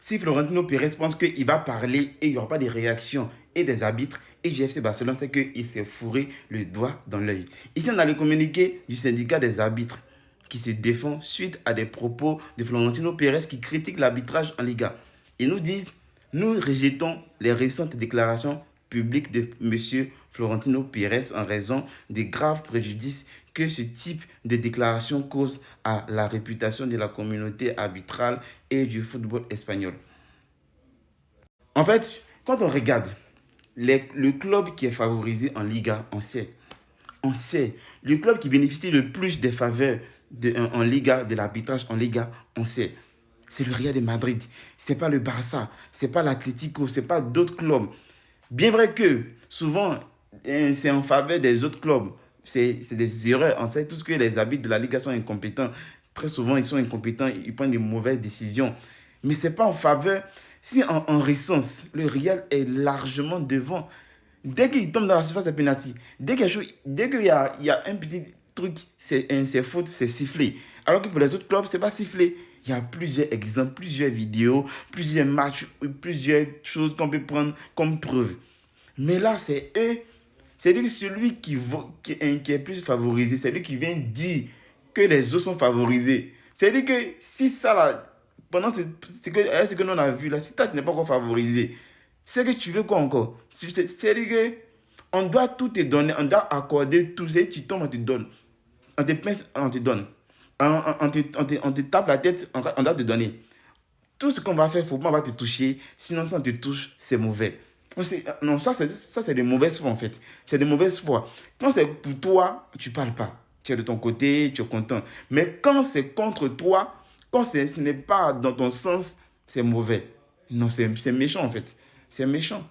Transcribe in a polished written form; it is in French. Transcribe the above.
Si Florentino Pérez pense qu'il va parler et il n'y aura pas de réaction et des arbitres, et du FC Barcelone, c'est qu'il s'est fourré le doigt dans l'œil. Ici, on a le communiqué du syndicat des arbitres qui se défend suite à des propos de Florentino Pérez qui critique l'arbitrage en Liga. Ils nous disent, nous rejetons les récentes déclarations publiques de M. Florentino Pérez en raison des graves préjudices que ce type de déclaration cause à la réputation de la communauté arbitrale et du football espagnol. En fait, quand on regarde le club qui est favorisé en Liga, on sait, le club qui bénéficie le plus des faveurs en Liga, de l'arbitrage en Liga, on sait. C'est le Real de Madrid. C'est pas le Barça, c'est pas l'Atlético, c'est pas d'autres clubs. Bien vrai que souvent, c'est en faveur des autres clubs. C'est des erreurs. On sait tous que les arbitres de la Liga sont incompétents. Très souvent, ils sont incompétents, ils prennent des mauvaises décisions. Mais ce n'est pas en faveur. Si en récence, le Real est largement devant. Dès qu'il tombe dans la surface de pénalty, dès qu'il y a un petit truc, c'est faute, c'est sifflé. Alors que pour les autres clubs, ce n'est pas sifflé. Il y a plusieurs exemples, plusieurs vidéos, plusieurs matchs, plusieurs choses qu'on peut prendre comme preuve. Mais là, c'est eux. C'est-à-dire que celui qui est plus favorisé, c'est lui qui vient dire que les autres sont favorisés. C'est-à-dire que si ça, là, pendant ce que nous on a vu là, si toi, tu n'es pas encore favorisé, c'est que tu veux quoi encore? C'est-à-dire que on doit tout te donner, on doit accorder tout. C'est tu tombes, on te donne. On te pince, on te donne. On te tape la tête, on doit te donner. Tout ce qu'on va faire, il faut pas va te toucher. Sinon, si on te touche, c'est mauvais. Non, ça, c'est de mauvaise foi, en fait. C'est de mauvaise foi. Quand c'est pour toi, tu ne parles pas. Tu es de ton côté, tu es content. Mais quand c'est contre toi, quand ce n'est pas dans ton sens, c'est mauvais. Non, c'est méchant, en fait. C'est méchant.